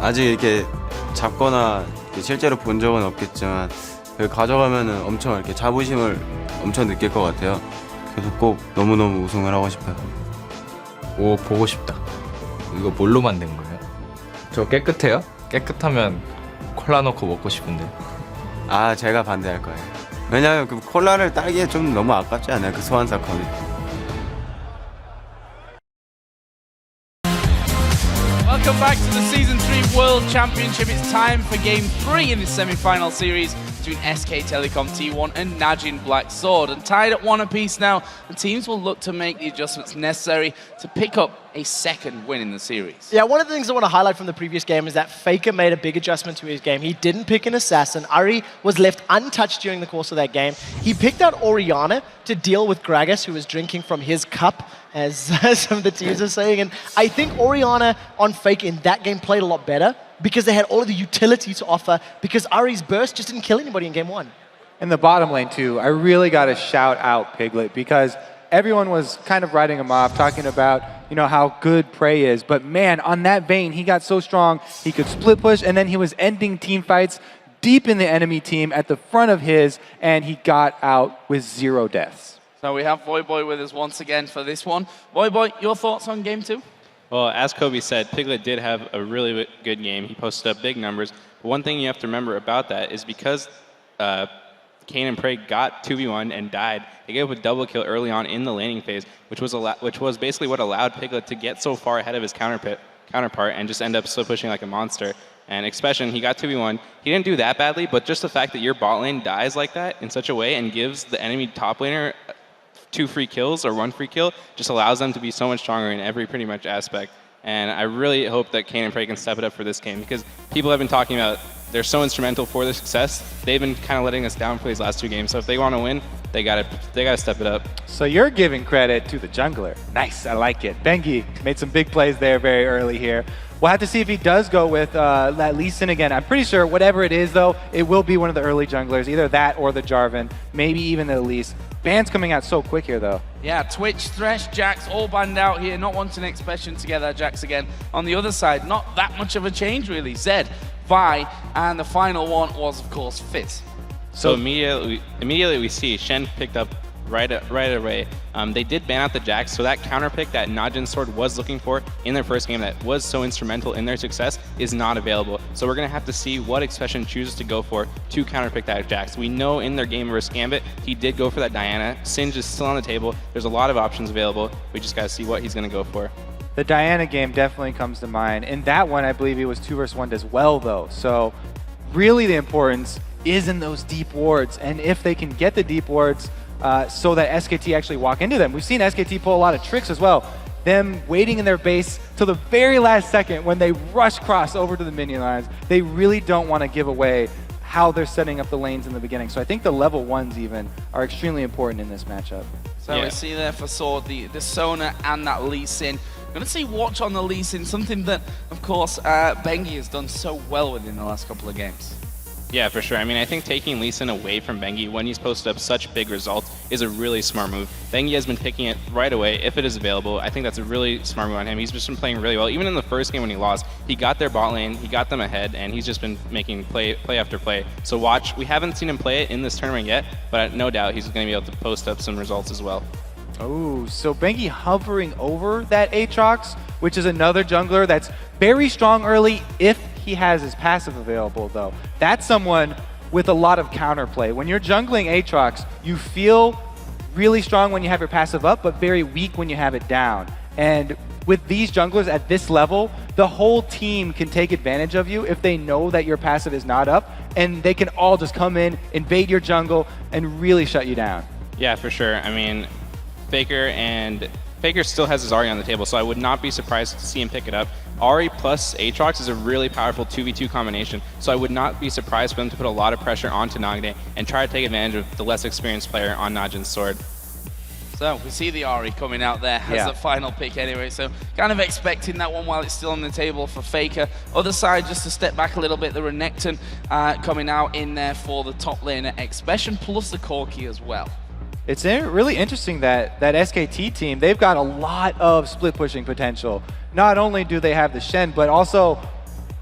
아직 이렇게 잡거나 실제로 본 적은 없겠지만 가져가면은 엄청 이렇게 자부심을 엄청 느낄 것 같아요. 그래서 꼭 너무너무 우승을 하고 싶어요. 오, 보고 싶다. 이거 뭘로 만든 거예요? 저 깨끗해요? 깨끗하면 콜라 넣고 먹고 싶은데. 아, 제가 반대할 거예요. 왜냐면 그 콜라를 따기에 좀 너무 아깝지 않아요? 그 소환사 컵이. Welcome back to the Season 3 World Championship. It's time for Game 3 in the semi-final series between SK Telecom T1 and Najin Black Sword. And tied at 1 apiece now, the teams will look to make the adjustments necessary to pick up a second win in the series. Yeah, one of the things I want to highlight from the previous game is that Faker made a big adjustment to his game. He didn't pick an assassin. Ari was left untouched during the course of that game. He picked out Orianna to deal with Gragas, who was drinking from his cup, as some of the teams are saying. And I think Orianna on Faker in that game played a lot better because they had all of the utility to offer, because Ari's burst just didn't kill anybody in game 1. In the bottom lane too, I really got to shout out Piglet, because everyone was kind of writing him off, talking about, you know, how good Prey is. But man, on that vein, he got so strong, he could split push, and then he was ending team fights deep in the enemy team at the front of his, and he got out with 0 deaths. So we have Voyboy with us once again for this one. Voyboy, your thoughts on game 2? Well, as Kobe said, Piglet did have a really good game. He posted up big numbers. But one thing you have to remember about that is because Kane and Prey got 2v1 and died, they gave up a double kill early on in the laning phase, which was basically what allowed Piglet to get so far ahead of his counterpart and just end up split pushing like a monster. And Expression, he got 2v1. He didn't do that badly, but just the fact that your bot lane dies like that in such a way and gives the enemy top laner 2 free kills or 1 free kill just allows them to be so much stronger in every pretty much aspect. And I really hope that Kane and Prey can step it up for this game, because people have been talking about they're so instrumental for their success. They've been kind of letting us down for these last 2 games. So if they want to win, they gotta step it up. So you're giving credit to the jungler. Nice, I like it. Bengi made some big plays there very early here. We'll have to see if he does go with that Lee Sin again. I'm pretty sure whatever it is, though, it will be one of the early junglers, either that or the Jarvan, maybe even the Elise. Ban's coming out so quick here, though. Yeah, Twitch, Thresh, Jax all banned out here, not wanting Expression together. Jax again on the other side, not that much of a change really. Zed, Vi, and the final one was, of course, Fizz. So immediately we see Shen picked up right away. They did ban out the Jax, so that counter pick that Najin Sword was looking for in their first game that was so instrumental in their success is not available. So we're going to have to see what Expression chooses to go for to counter pick that Jax. We know in their game versus Gambit, he did go for that Diana. Singe is still on the table. There's a lot of options available. We just got to see what he's going to go for. The Diana game definitely comes to mind. In that one, I believe he was 2 versus 1 as well, though. So really the importance is in those deep wards. And if they can get the deep wards, so that SKT actually walk into them. We've seen SKT pull a lot of tricks as well. Them waiting in their base till the very last second when they rush cross over to the minion lines. They really don't want to give away how they're setting up the lanes in the beginning. So I think the level 1s even are extremely important in this matchup. So we see there for Sword the Sona and that Lee Sin. We're going to see Watch on the Lee Sin, something that, of course, Bengi has done so well with in the last couple of games. Yeah, for sure. I mean, I think taking Lee Sin away from Bengi when he's posted up such big results is a really smart move. Bengi has been picking it right away if it is available. I think that's a really smart move on him. He's just been playing really well. Even in the first game when he lost, he got their bot lane, he got them ahead, and he's just been making play after play. So Watch, we haven't seen him play it in this tournament yet, but no doubt he's going to be able to post up some results as well. Oh, so Bengi hovering over that Aatrox, which is another jungler that's very strong early if he has his passive available, though. That's someone with a lot of counterplay. When you're jungling Aatrox, you feel really strong when you have your passive up, but very weak when you have it down. And with these junglers at this level, the whole team can take advantage of you if they know that your passive is not up, and they can all just come in, invade your jungle, and really shut you down. Yeah, for sure. I mean, Faker still has his Ahri on the table, so I would not be surprised to see him pick it up. Ahri plus Aatrox is a really powerful 2v2 combination, so I would not be surprised for them to put a lot of pressure onto Nagde and try to take advantage of the less experienced player on Najin's Sword. So we see the Ahri coming out there as the final pick anyway, so kind of expecting that one while it's still on the table for Faker. Other side, just to step back a little bit, the Renekton coming out in there for the top laner Expression plus the Corki as well. It's really interesting that SKT team, they've got a lot of split pushing potential. Not only do they have the Shen, but also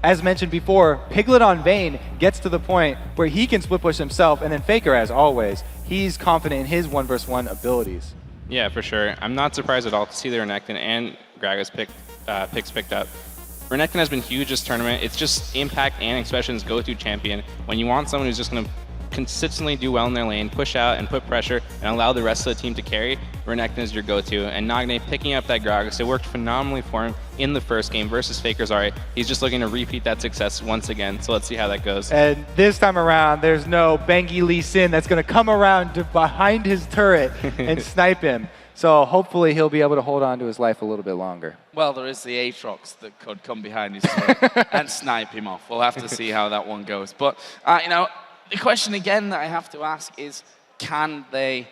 as mentioned before, Piglet on Vayne gets to the point where he can split push himself, and then Faker, as always, he's confident in his 1v1 abilities. Yeah, for sure. I'm not surprised at all to see the Renekton and Gragas picks picked up. Renekton has been huge this tournament. It's just Impact and Expression's go-to champion. When you want someone who's just going to consistently do well in their lane, push out and put pressure, and allow the rest of the team to carry, Renekton is your go-to. And Nagne picking up that Gragas, it worked phenomenally for him in the first game versus Faker's Ari. He's just looking to repeat that success once again, so let's see how that goes. And this time around, there's no Bengi Lee Sin that's going to come around to behind his turret and snipe him. So hopefully he'll be able to hold on to his life a little bit longer. Well, there is the Aatrox that could come behind his turret and snipe him off. We'll have to see how that one goes. But, you know, the question again that I have to ask is, can they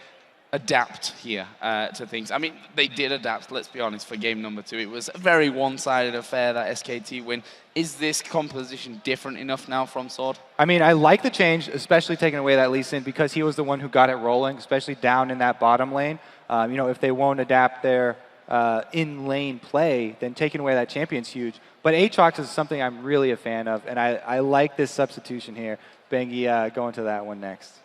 adapt here to things? I mean, they did adapt, let's be honest, for game number 2. It was a very one-sided affair, that SKT win. Is this composition different enough now from Sword? I mean, I like the change, especially taking away that Lee Sin, because he was the one who got it rolling, especially down in that bottom lane. You know, if they won't adapt their in-lane play, then taking away that champion's huge. But Aatrox is something I'm really a fan of, and I like this substitution here. Bengi going to that one next.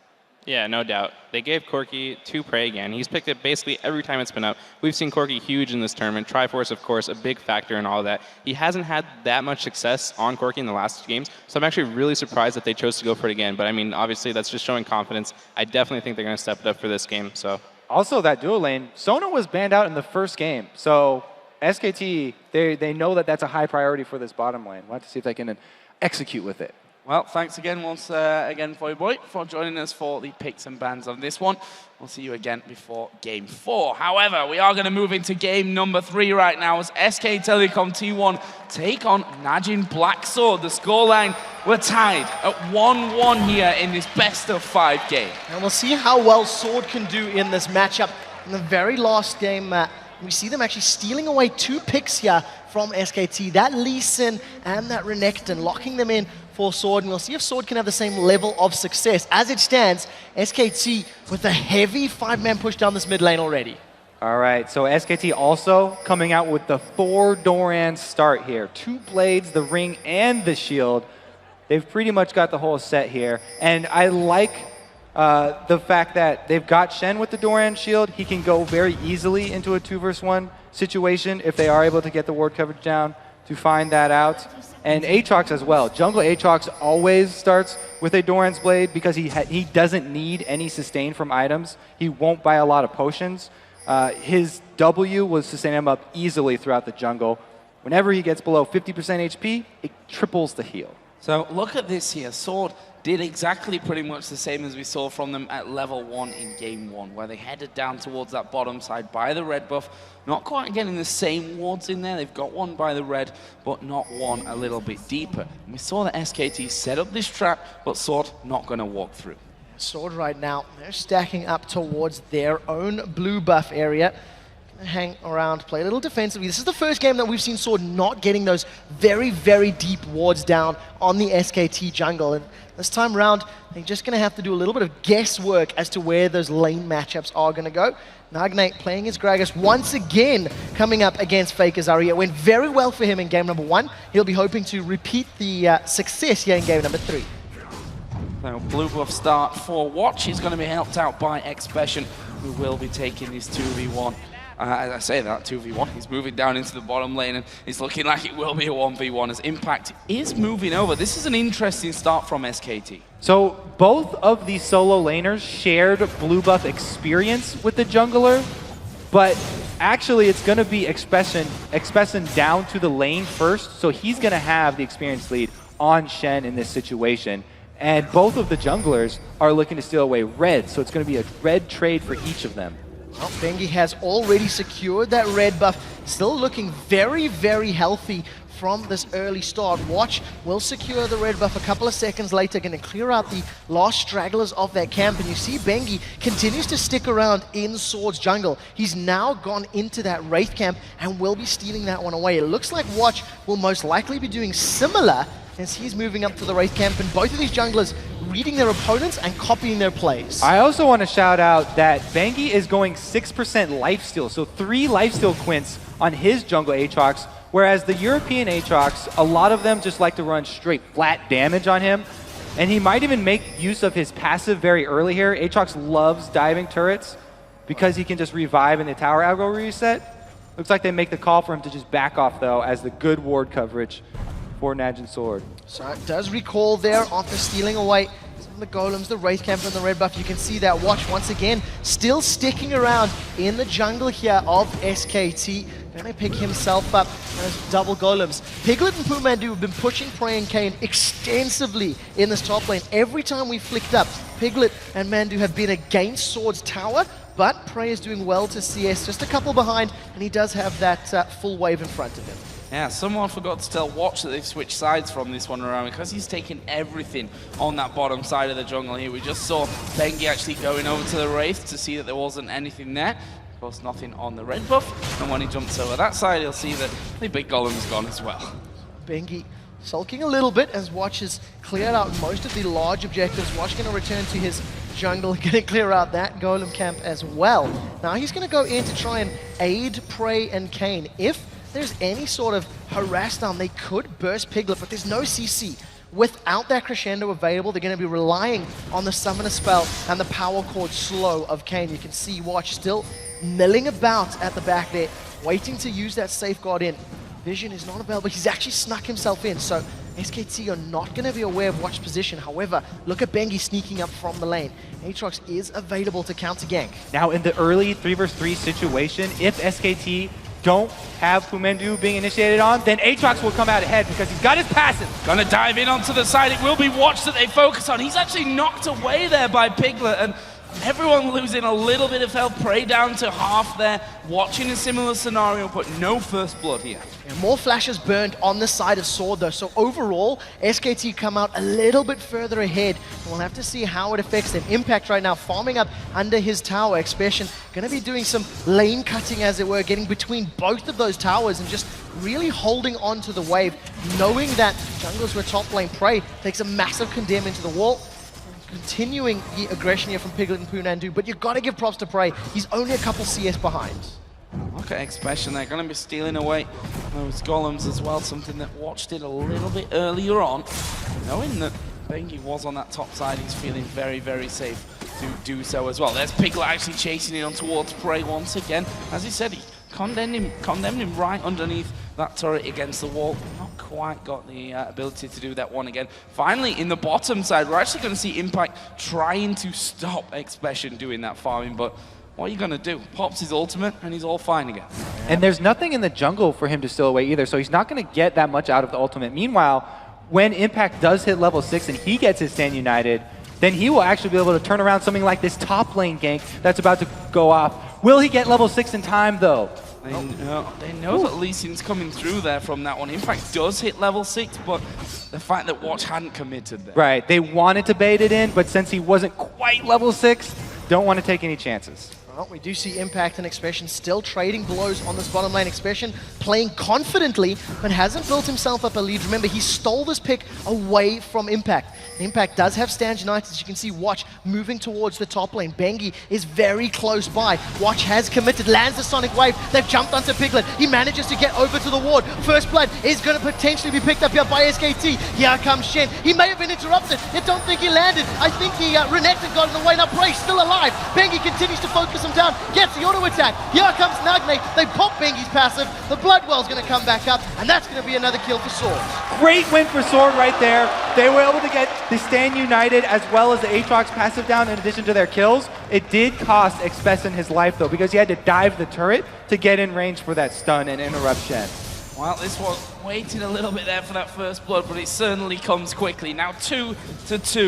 Yeah, no doubt. They gave Corki to Prey again. He's picked it basically every time it's been up. We've seen Corki huge in this tournament. Triforce, of course, a big factor in all of that. He hasn't had that much success on Corki in the last games, so I'm actually really surprised that they chose to go for it again. But I mean, obviously, that's just showing confidence. I definitely think they're going to step it up for this game. So. Also, that dual lane, Sona was banned out in the first game. So SKT, they know that that's a high priority for this bottom lane. We'll have to see if they can execute with it. Well, thanks again once again, Boy, for joining us for the picks and bans on this one. We'll see you again before Game 4. However, we are going to move into Game number 3 right now as SK Telecom T1 take on Najin Black Sword. The scoreline, we're tied at 1-1 here in this best-of-5 game. And we'll see how well Sword can do in this matchup. In the very last game, we see them actually stealing away 2 picks here from SKT. That Lee Sin and that Renekton, locking them in for Sword, and we'll see if Sword can have the same level of success. As it stands, SKT with a heavy 5-man push down this mid lane already. All right, so SKT also coming out with the 4 Doran start here. 2 blades, the ring, and the shield. They've pretty much got the whole set here. And I like the fact that they've got Shen with the Doran shield. He can go very easily into a 2v1 situation if they are able to get the ward coverage down to find that out. And Aatrox as well. Jungle Aatrox always starts with a Doran's Blade because he doesn't need any sustain from items. He won't buy a lot of potions. His W will sustain him up easily throughout the jungle. Whenever he gets below 50% HP, it triples the heal. So look at this here. Sword did exactly pretty much the same as we saw from them at level 1 in game 1, where they headed down towards that bottom side by the red buff. Not quite getting the same wards in there. They've got one by the red, but not one a little bit deeper. And we saw that SKT set up this trap, but Sword not going to walk through. Sword right now, they're stacking up towards their own blue buff area. Hang around, play a little defensively. This is the first game that we've seen Sword not getting those very, very deep wards down on the SKT jungle. And this time around, they're just going to have to do a little bit of guesswork as to where those lane matchups are going to go. Nagne playing his Gragas once again, coming up against Faker's Ari. It went very well for him in game number 1. He'll be hoping to repeat the success here in game number 3. So blue buff start for Watch. He's going to be helped out by Expression, who will be taking this 2v1. As I say that, 2v1, he's moving down into the bottom lane, and it's looking like it will be a 1v1 as Impact is moving over. This is an interesting start from SKT. So both of these solo laners shared blue buff experience with the jungler, but actually it's going to be Expression down to the lane first, so he's going to have the experience lead on Shen in this situation. And both of the junglers are looking to steal away red, so it's going to be a red trade for each of them. Well, Bengi has already secured that red buff. Still looking very, very healthy from this early start. Watch will secure the red buff a couple of seconds later, going to clear out the last stragglers of that camp. And you see Bengi continues to stick around in Sword's jungle. He's now gone into that Wraith camp and will be stealing that one away. It looks like Watch will most likely be doing similar as he's moving up to the Wraith camp, and both of these junglers reading their opponents and copying their plays. I also want to shout out that Bengi is going 6% lifesteal, so 3 lifesteal quints on his jungle Aatrox, Whereas the European Aatrox, a lot of them just like to run straight flat damage on him. And he might even make use of his passive very early here. Aatrox loves diving turrets because he can just revive in the tower aggro reset. Looks like they make the call for him to just back off, though, as the good ward coverage for Najin Sword. So it does recall there after stealing away some of the golems, the Wraith Camp and the red buff. You can see that Watch once again still sticking around in the jungle here of SKT. Gonna pick himself up as double golems. Piglet and Pumandu have been pushing Prey and Kane extensively in this top lane. Every time we flicked up, Piglet and Mandu have been against Sword's tower, but Prey is doing well to CS, just a couple behind, and he does have that full wave in front of him. Yeah, someone forgot to tell Watch that they've switched sides from this one around because he's taken everything on that bottom side of the jungle here. We just saw Bengi actually going over to the Wraith to see that there wasn't anything there. Of course, nothing on the red buff, and when he jumps over that side, he'll see that the big golem's gone as well. Bengi sulking a little bit as Watch has cleared out most of the large objectives. Watch going to return to his jungle, going to clear out that golem camp as well. Now he's going to go in to try and aid Prey and Kane. If there's any sort of harass down, they could burst Piglet, but there's no CC. Without that crescendo available, they're going to be relying on the summoner spell and the power chord slow of Kane. You can see Watch still milling about at the back there, waiting to use that safeguard in. Vision is not available. He's actually snuck himself in, so SKT are not going to be aware of Watch's position. However, look at Bengi sneaking up from the lane. Aatrox is available to counter gank. Now in the early 3v3 situation, if SKT don't have Pumandu being initiated on, then Aatrox will come out ahead because he's got his passive. Gonna dive in onto the side. It will be Watch that they focus on. He's actually knocked away there by Piglet, and everyone losing a little bit of health. Prey down to half there. Watching a similar scenario, but no first blood here. Yeah, more flashes burned on the side of Sword though, so overall, SKT come out a little bit further ahead. We'll have to see how it affects them. Impact right now farming up under his tower. Expression gonna be doing some lane cutting, as it were, getting between both of those towers and just really holding on to the wave, knowing that junglers were top lane. Prey takes a massive condemn into the wall. Continuing the aggression here from Piglet and Pumandu, but you've got to give props to Prey. He's only a couple CS behind. Look at Expression, they're going to be stealing away those golems as well, something that Watch did a little bit earlier on. Knowing that Bengi was on that top side, he's feeling very, very safe to do so as well. There's Piglet actually chasing it on towards Prey once again. As he said, he condemned him right underneath that turret against the wall. Not quite got the ability to do that one again. Finally, in the bottom side, we're actually going to see Impact trying to stop Expression doing that farming, but what are you going to do? Pops his ultimate, and he's all fine again. And there's nothing in the jungle for him to steal away either, so he's not going to get that much out of the ultimate. Meanwhile, when Impact does hit level 6 and he gets his Stand United, then he will actually be able to turn around something like this top lane gank that's about to go off. Will he get level 6 in time, though? They know that Lee Sin's coming through there from that one. Impact does hit level 6, but the fact that Watch hadn't committed there. Right, they wanted to bait it in, but since he wasn't quite level 6, don't want to take any chances. Well, we do see Impact and Expression still trading blows on this bottom lane. Expression playing confidently, but hasn't built himself up a lead. Remember, he stole this pick away from Impact. Impact does have Stand United, as you can see Watch moving towards the top lane. Bengi is very close by. Watch has committed, lands the Sonic Wave. They've jumped onto Piglet. He manages to get over to the ward. First blood is going to potentially be picked up here by SKT. Here comes Shen. He may have been interrupted. I don't think he landed. I think he reneked and got in the way. Now Prey still alive. Bengi continues to focus him down. Gets the auto attack. Here comes Nagne. They pop Bengi's passive. The Bloodwell's going to come back up, and that's going to be another kill for Sword. Great win for Sword right there. They were able to get the Stand United as well as the Aatrox passive down in addition to their kills. It did cost Expression his life though, because he had to dive the turret to get in range for that stun and interruption. Well, this was waiting a little bit there for that first blood, but it certainly comes quickly. Now 2-2.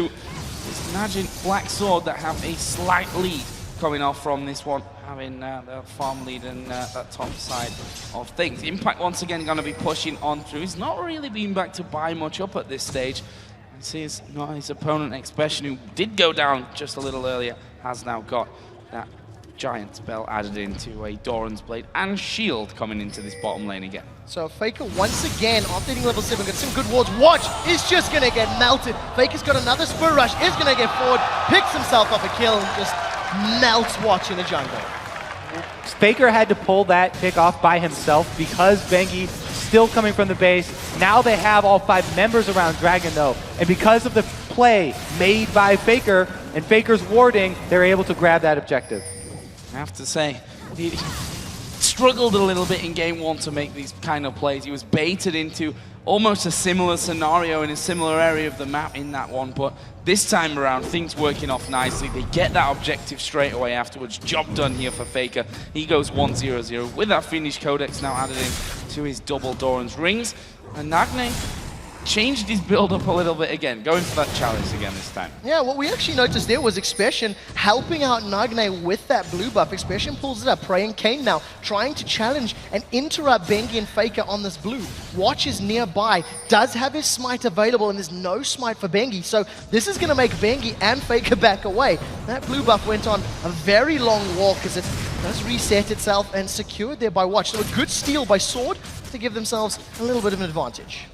It's Najin Black Sword that have a slight lead coming off from this one, having the farm lead and that top side of things. Impact once again going to be pushing on through. He's not really been back to buy much up at this stage. You see his opponent Expression, who did go down just a little earlier, has now got that giant spell added into a Doran's Blade and shield coming into this bottom lane again. So Faker once again, after hitting level 7, got some good wards. Watch is just going to get melted. Faker's got another Spur Rush, is going to get forward, picks himself up a kill, and just melts Watch in the jungle. Faker had to pull that pick off by himself because Bengi still coming from the base. Now they have all 5 members around Dragon though, and because of the play made by Faker and Faker's warding, they're able to grab that objective. I have to say, he struggled a little bit in game 1 to make these kind of plays. He was baited into almost a similar scenario in a similar area of the map in that one, but this time around, things working off nicely. They get that objective straight away afterwards. Job done here for Faker. He goes 1-0-0 with that Finnish Codex now added in to his double Doran's rings. And Nagne changed his build up a little bit again, going for that challenge again this time. Yeah, what we actually noticed there was Expression helping out Nagne with that blue buff. Expression pulls it up, Prey and Kane now trying to challenge and interrupt Bengi and Faker on this blue. Watch is nearby, does have his smite available, and there's no smite for Bengi, so this is going to make Bengi and Faker back away. That blue buff went on a very long walk as it does reset itself and secured there by Watch. So a good steal by Sword to give themselves a little bit of an advantage.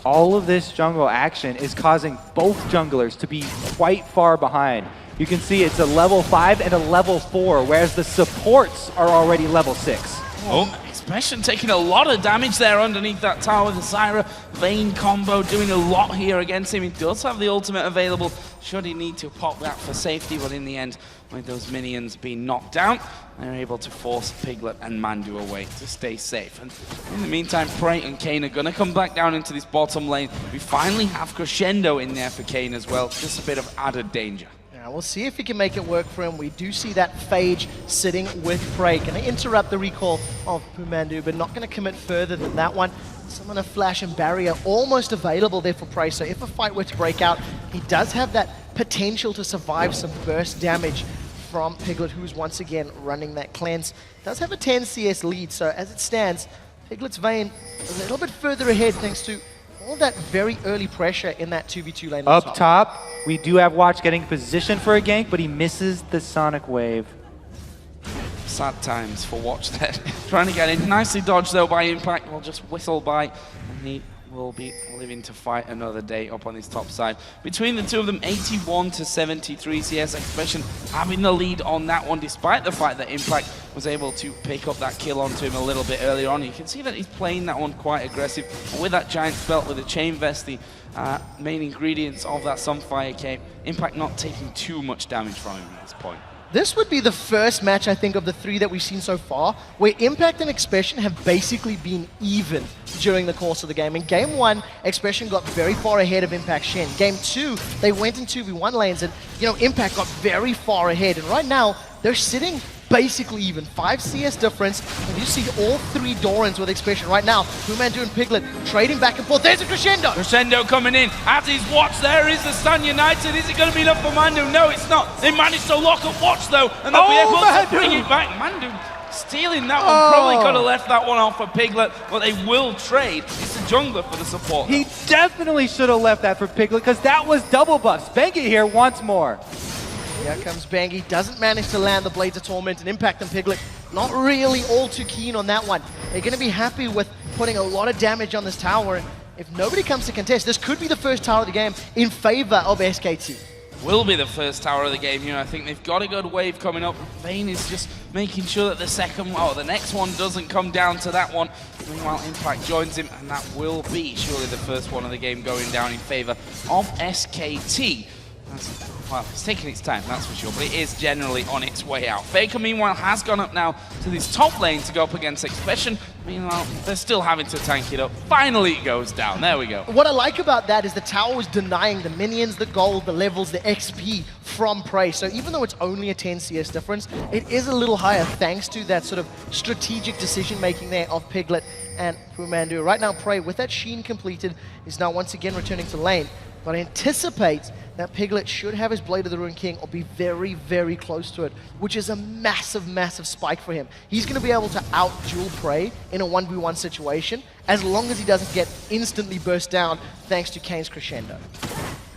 All of this jungle action is causing both junglers to be quite far behind. You can see it's a level 5 and a level 4, whereas the supports are already level 6. Oh, Expression taking a lot of damage there underneath that tower. The Zyra Vayne combo doing a lot here against him. He does have the ultimate available should he need to pop that for safety, but in the end, with those minions being knocked down, they're able to force Piglet and Mandu away to stay safe. And in the meantime, Prey and Kane are going to come back down into this bottom lane. We finally have Crescendo in there for Kane as well, just a bit of added danger. We'll see if he can make it work for him. We do see that Phage sitting with Prey. Going to interrupt the recall of Pumandu, but not going to commit further than that one. Summoner Flash and Barrier almost available there for Prey, so if a fight were to break out, he does have that potential to survive some burst damage from Piglet, who's once again running that cleanse. Does have a 10 CS lead, so as it stands, Piglet's Vayne a little bit further ahead thanks to all that very early pressure in that 2v2 lane. Up top, we do have Watch getting positioned for a gank, but he misses the Sonic Wave. Sad times for Watch there. Trying to get in. Nicely dodged though by Impact. Will just whistle by, and he will be living to fight another day up on his top side. Between the two of them, 81 to 73 CS. Expression having the lead on that one, despite the fact that Impact was able to pick up that kill onto him a little bit earlier on. You can see that he's playing that one quite aggressive. And with that Giant Belt, with the Chain Vest, the main ingredients of that Sunfire Cape, Impact not taking too much damage from him at this point. This would be the first match, I think, of the 3 that we've seen so far, where Impact and Expression have basically been even during the course of the game. In Game 1, Expression got very far ahead of Impact Shen. Game 2, they went in 2v1 lanes, and, you know, Impact got very far ahead. And right now, they're sitting basically even. 5 CS difference, and you see all 3 Dorans with Expression right now. Pumandu and Piglet trading back and forth. There's a Crescendo! Crescendo coming in. As he's Watch, there is the stun United. Is it going to be enough for Mandu? No, it's not. They managed to lock up Watch though, and they'll be able to bring it back. Mandu stealing that one. Probably could have left that one off for Piglet, but they will trade. It's the jungler for the support. He definitely should have left that for Piglet, because that was double buffs. Bengi here wants more. Here comes Bengi, doesn't manage to land the Blades of Torment, and Impact and Piglet not really all too keen on that one. They're going to be happy with putting a lot of damage on this tower, and if nobody comes to contest, this could be the first tower of the game in favor of SKT. Will be the first tower of the game here. I think they've got a good wave coming up. Vayne is just making sure that the next one doesn't come down to that one. Meanwhile, Impact joins him, and that will be surely the first one of the game going down in favor of SKT. Well, it's taking its time, that's for sure, but it is generally on its way out. Faker, meanwhile, has gone up now to this top lane to go up against Expression. Meanwhile, they're still having to tank it up. Finally, it goes down. There we go. What I like about that is the tower is denying the minions, the gold, the levels, the XP from Prey. So even though it's only a 10 CS difference, it is a little higher thanks to that sort of strategic decision-making there of Piglet and Pumandu. Right now, Prey, with that Sheen completed, is now once again returning to lane. But I anticipate that Piglet should have his Blade of the Ruined King or be very, very close to it, which is a massive, massive spike for him. He's going to be able to out-duel Prey in a 1v1 situation as long as he doesn't get instantly burst down thanks to Kane's Crescendo.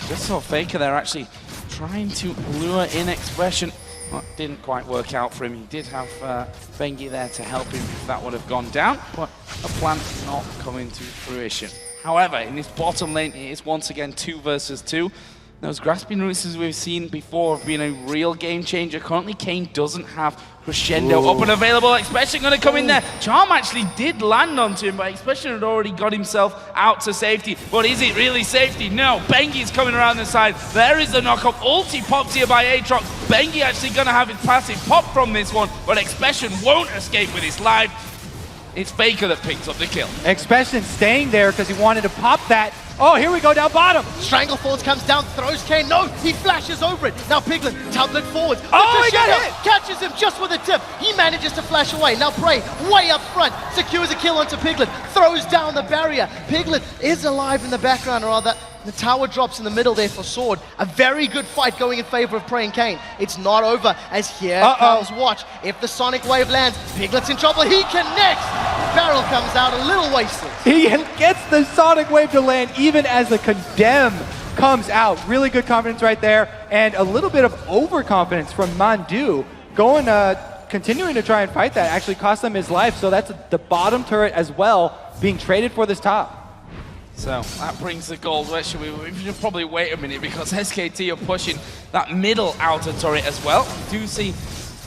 Just saw Faker there actually trying to lure in Expression. Well, it didn't quite work out for him. He did have Bengi there to help him if that would have gone down, but a plan not coming to fruition. However, in this bottom lane, it is once again 2 versus 2. Those grasping roots, as we've seen before, have been a real game changer. Currently, Kane doesn't have Crescendo up and available. Expression going to come in there. Charm actually did land onto him, but Expression had already got himself out to safety. But is it really safety? No. Bengi's coming around the side. There is the knockup. Ulti popped here by Aatrox. Bengi actually going to have his passive pop from this one, but Expression won't escape with his life. It's Faker that picks up the kill. Expression staying there because he wanted to pop that. Oh, here we go down bottom. Strangle Falls comes down, throws Kane. No, he flashes over it. Now Piglet, tablet forwards. Oh, he got Crescendo hit. catches him just with a tip. He manages to flash away. Now Prey, way up front, secures a kill onto Piglet, throws down the barrier. Piglet is alive in the background, or rather, the tower drops in the middle there for Sword. A very good fight going in favor of Prey and Kane. It's not over, as here comes Watch. If the Sonic Wave lands, Piglet's in trouble. He connects. Barrel comes out a little wasted. He gets the Sonic Wave to land even as the Condemn comes out. Really good confidence right there, and a little bit of overconfidence from Mandu going, continuing to try and fight that. Actually cost him his life, so that's the bottom turret as well being traded for this top. So that brings the gold. Where should we should probably wait a minute because SKT are pushing that middle outer turret as well. We do see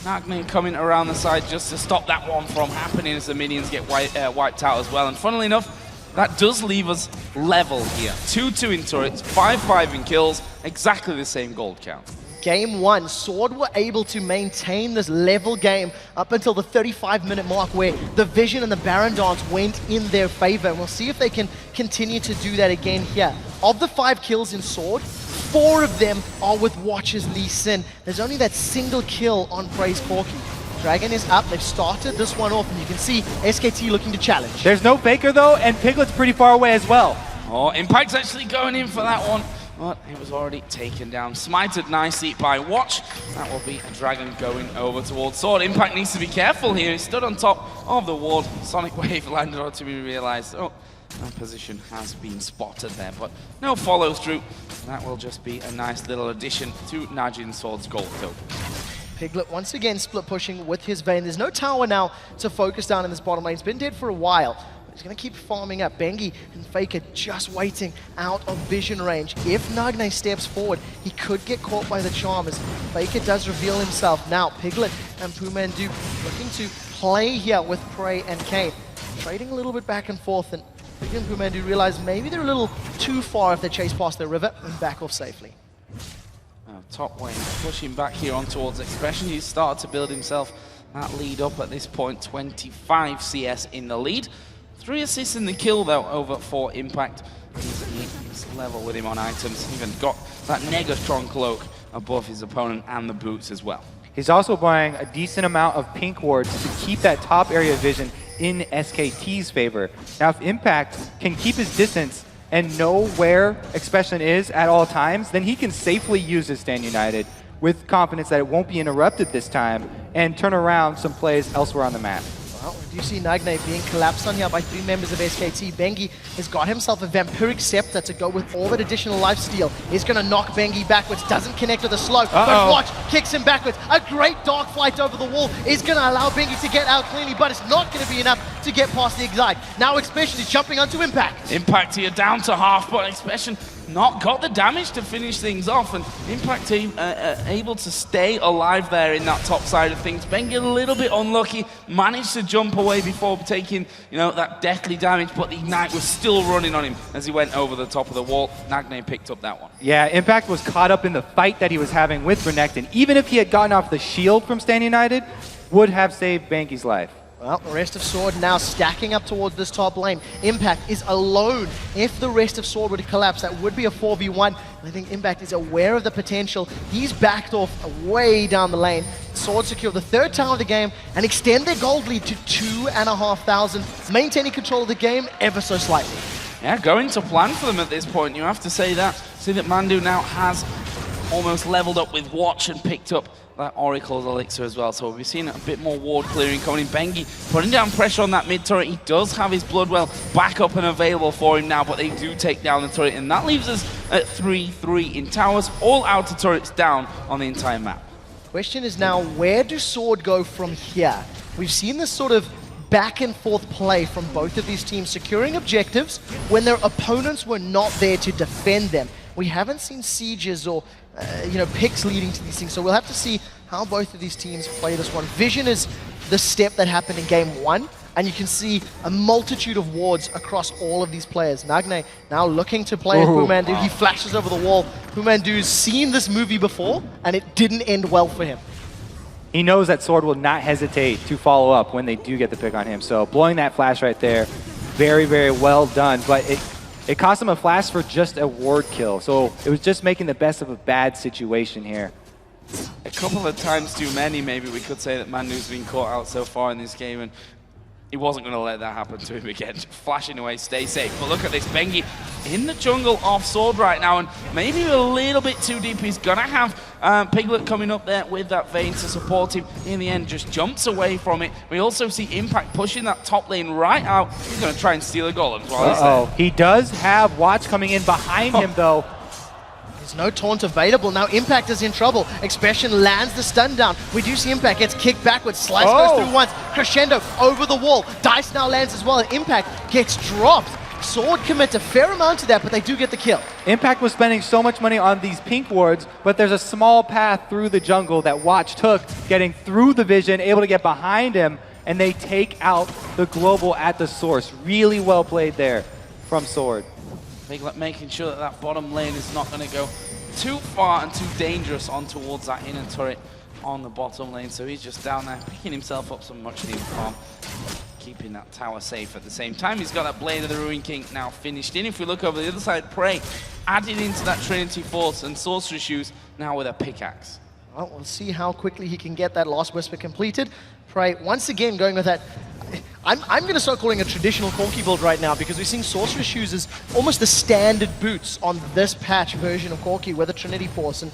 Nagne coming around the side just to stop that one from happening as the minions get wiped out as well. And funnily enough, that does leave us level here. 2-2 in turrets, 5-5 in kills, exactly the same gold count. Game 1, Sword were able to maintain this level game up until the 35-minute mark where the Vision and the Baron Dance went in their favor. And we'll see if they can continue to do that again here. Of the 5 kills in Sword, 4 of them are with Watch's Lee Sin. There's only that single kill on Prey's Corki. Dragon is up, they've started this one off, and you can see SKT looking to challenge. There's no Faker though, and Piglet's pretty far away as well. Oh, Impact's actually going in for that one. But it was already taken down. Smited nicely by Watch. That will be a Dragon going over towards Sword. Impact needs to be careful here. He stood on top of the ward. Sonic Wave landed on to be realized. Oh, that position has been spotted there, but no follow through. That will just be a nice little addition to Najin Sword's gold token. Piglet once again split pushing with his Vayne. There's no tower now to focus down in this bottom lane. It's been dead for a while. He's going to keep farming up. Bengi and Faker just waiting out of vision range. If Nagne steps forward, he could get caught by the charm as Faker does reveal himself. Now, Piglet and Pumandu looking to play here with Prey and Kane. Trading a little bit back and forth, and Piglet and Pumandu realize maybe they're a little too far if they chase past the river and back off safely. Top lane pushing back here on towards Expression. He's started to build himself that lead up at this point. 25 CS in the lead. 3 assists in the kill, though, over 4 Impact. He's level with him on items. Even got that Negatron cloak above his opponent and the boots as well. He's also buying a decent amount of pink wards to keep that top area vision in SKT's favor. Now, if Impact can keep his distance and know where Expression is at all times, then he can safely use his Stand United with confidence that it won't be interrupted this time and turn around some plays elsewhere on the map. Well, we do see Nagne being collapsed on here by 3 members of SKT. Bengi has got himself a Vampiric Scepter to go with all that additional lifesteal. He's going to knock Bengi backwards, doesn't connect with the slow, but Watch kicks him backwards. A great dark flight over the wall is going to allow Bengi to get out cleanly, but it's not going to be enough to get past the Excite. Now Expression is jumping onto Impact. Impact here down to half, but Expression not got the damage to finish things off, and Impact team able to stay alive there in that top side of things. Bengi a little bit unlucky, managed to jump away before taking, that deathly damage, but the Ignite was still running on him as he went over the top of the wall. Nagne picked up that one. Yeah, Impact was caught up in the fight that he was having with Renekton. Even if he had gotten off the shield from Stand United, would have saved Bengi's life. Well, the rest of Sword now stacking up towards this top lane. Impact is alone. If the rest of Sword were to collapse, that would be a 4v1. And I think Impact is aware of the potential. He's backed off way down the lane. Sword secure the 3rd tower of the game and extend their gold lead to 2,500, maintaining control of the game ever so slightly. Yeah, going to plan for them at this point. You have to say that. See that Mandu now has almost leveled up with Watch and picked up that Oracle's Elixir as well. So we've seen a bit more ward clearing coming in. Bengi putting down pressure on that mid turret. He does have his Bloodwell back up and available for him now, but they do take down the turret, and that leaves us at 3-3 in towers. All outer turrets down on the entire map. Question is now, where do Sword go from here? We've seen this sort of back and forth play from both of these teams, securing objectives when their opponents were not there to defend them. we haven't seen sieges or picks leading to these things. So we'll have to see how both of these teams play this one. Vision is the step that happened in game 1, and you can see a multitude of wards across all of these players. Nagne now looking to play with Bumandu. He flashes over the wall. Bumandu's seen this movie before, and it didn't end well for him. He knows that Sword will not hesitate to follow up when they do get the pick on him. So blowing that flash right there, very, very well done. But it cost him a flash for just a ward kill. So it was just making the best of a bad situation here. A couple of times too many, maybe we could say, that Mandu's been caught out so far in this game, and he wasn't going to let that happen to him again. Just flashing away, stay safe. But look at this, Bengi in the jungle off Sword right now, and maybe a little bit too deep. He's going to have Piglet coming up there with that Vayne to support him. In the end, just jumps away from it. We also see Impact pushing that top lane right out. He's going to try and steal a golem as well. He does have Watch coming in behind him, though. There's no taunt available. Now Impact is in trouble. Expression lands the stun down. We do see Impact gets kicked backwards. Slice goes through once. Crescendo over the wall. Dice now lands as well, and Impact gets dropped. Sword commits a fair amount to that, but they do get the kill. Impact was spending so much money on these pink wards, but there's a small path through the jungle that Watch took, getting through the vision, able to get behind him, and they take out the global at the source. Really well played there from Sword. Piglet making sure that that bottom lane is not going to go too far and too dangerous on towards that inner turret on the bottom lane. So he's just down there picking himself up some much needed farm, keeping that tower safe at the same time. He's got that Blade of the Ruin King now finished in. If we look over the other side, Prey added into that Trinity Force, and Sorcerer Shoes now with a pickaxe. Well, we'll see how quickly he can get that Last Whisper completed. Prey once again going with that. I'm going to start calling a traditional Corki build right now, because we're seeing Sorcerer Shoes as almost the standard boots on this patch version of Corki with a Trinity Force, and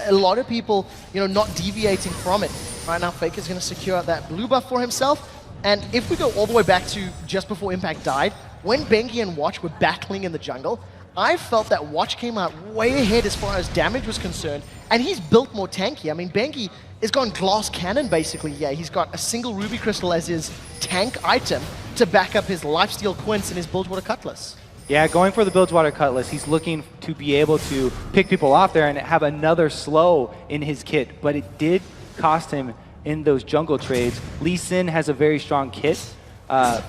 a lot of people, not deviating from it. Right now, Faker's going to secure that blue buff for himself, and if we go all the way back to just before Impact died, when Bengi and Watch were battling in the jungle, I felt that Watch came out way ahead as far as damage was concerned, and he's built more tanky. I mean, Bengi has gone glass cannon, basically. Yeah, he's got a single ruby crystal as his tank item to back up his lifesteal quince and his Bilgewater Cutlass. Yeah, going for the Bilgewater Cutlass, he's looking to be able to pick people off there and have another slow in his kit, but it did cost him in those jungle trades. Lee Sin has a very strong kit.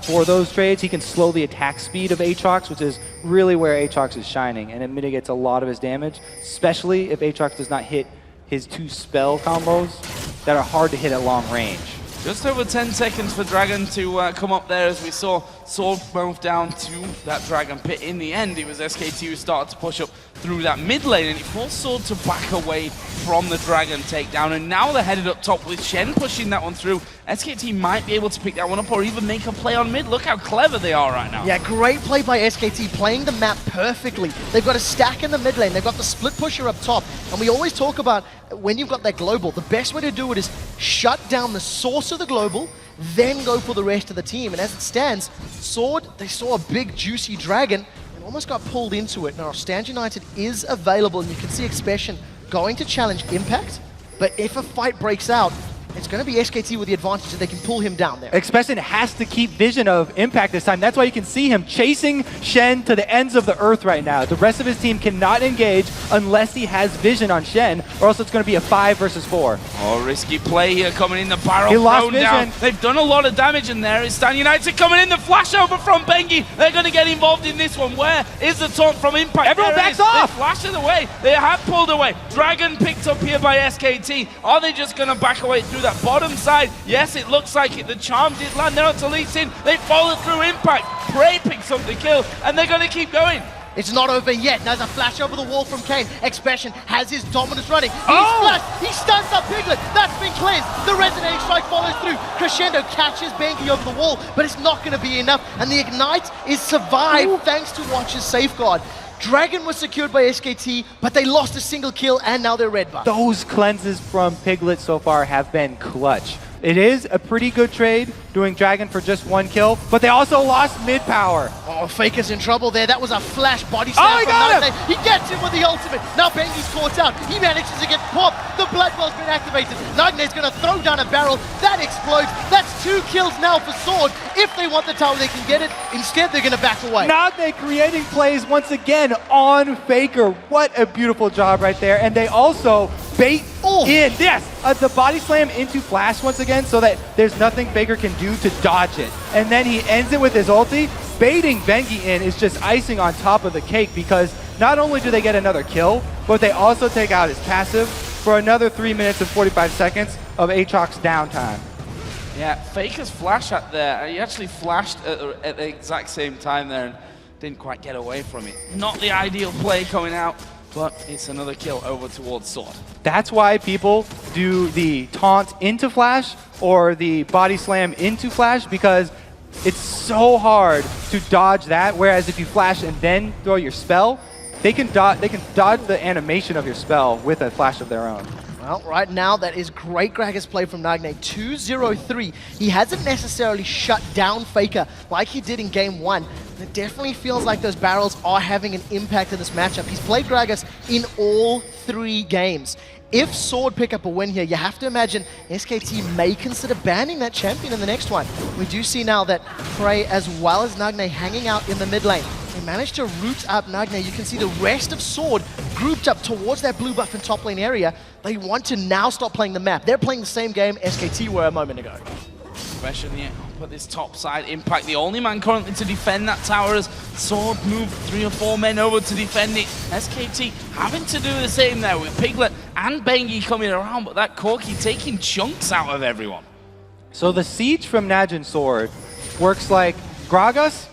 For those trades, he can slow the attack speed of Aatrox, which is really where Aatrox is shining, and it mitigates a lot of his damage, especially if Aatrox does not hit his 2 spell combos that are hard to hit at long range. Just over 10 seconds for Dragon to come up there, as we saw Sword move down to that Dragon Pit. In the end, it was SKT who started to push up through that mid lane, and it forced Sword to back away from the Dragon takedown. And now they're headed up top with Shen pushing that one through. SKT might be able to pick that one up or even make a play on mid. Look how clever they are right now. Yeah, great play by SKT, playing the map perfectly. They've got a stack in the mid lane, they've got the split pusher up top, and we always talk about when you've got that global, the best way to do it is shut down the source of the global, then go for the rest of the team. And as it stands, Sword, they saw a big juicy dragon and almost got pulled into it. Now, Stand United is available, and you can see Expression going to challenge Impact, but if a fight breaks out, it's going to be SKT with the advantage that they can pull him down there. Expression has to keep vision of Impact this time. That's why you can see him chasing Shen to the ends of the earth right now. The rest of his team cannot engage unless he has vision on Shen, or else it's going to be a 5 versus 4. Oh, risky play here coming in, the barrel He lost thrown vision. down. They've done a lot of damage in there. It's Stan United coming in, the flash over from Bengi. They're going to get involved in this one. Where is the taunt from Impact? Everyone There it backs is. off. They flashed it away. They have pulled away. Dragon picked up here by SKT. Are they just going to back away through that bottom side? Yes, it looks like it. The charm did land there onto Lee Sin. They followed through Impact. Prey picks up the kill, and they're going to keep going. It's not over yet. There's a flash over the wall from Kane. Expression has his dominance running. He's flashed. He stuns up Piglet. That's been cleansed. The resonating strike follows through. Crescendo catches Bengi over the wall, but it's not going to be enough. And the Ignite is survived thanks to Watch's safeguard. Dragon was secured by SKT, but they lost a single kill, and now they're red buff. Those cleanses from Piglet so far have been clutch. It is a pretty good trade, doing Dragon for just 1 kill, but they also lost mid power. Oh, Faker's in trouble there. That was a flash body slam he from got Nagne. He gets him with the ultimate. Now Bengi's caught out. He manages to get popped. The Bloodwell's been activated. Nagne's going to throw down a barrel. That explodes. That's 2 kills now for Sword. If they want the tower, they can get it. Instead, they're going to back away. Nagne creating plays once again on Faker. What a beautiful job right there. And they also bait in. Yes, the body slam into Flash once again so that there's nothing Faker can do to dodge it. And then he ends it with his ulti. Baiting Bengi in is just icing on top of the cake because not only do they get another kill, but they also take out his passive for another 3 minutes and 45 seconds of Aatrox's downtime. Yeah, Faker's flash out there. He actually flashed at the exact same time there and didn't quite get away from it. Not the ideal play coming out, but it's another kill over towards Sword. That's why people do the taunt into Flash or the body slam into Flash, because it's so hard to dodge that, whereas if you flash and then throw your spell, they can dodge the animation of your spell with a flash of their own. Well, right now, that is great Gragas play from Nagne. 2-0-3. He hasn't necessarily shut down Faker like he did in game 1. It definitely feels like those barrels are having an impact in this matchup. He's played Gragas in all 3 games. If Sword pick up a win here, you have to imagine SKT may consider banning that champion in the next one. We do see now that Prey as well as Nagne hanging out in the mid lane. They managed to root up Nagne. You can see the rest of Sword grouped up towards that blue buff and top lane area. They want to now stop playing the map. They're playing the same game SKT were a moment ago. Especially up this top side, Impact, the only man currently to defend that tower as Sword moved 3 or 4 men over to defend it. SKT having to do the same there with Piglet and Bengi coming around, but that Corki taking chunks out of everyone. So the siege from Najin Sword works like Gragas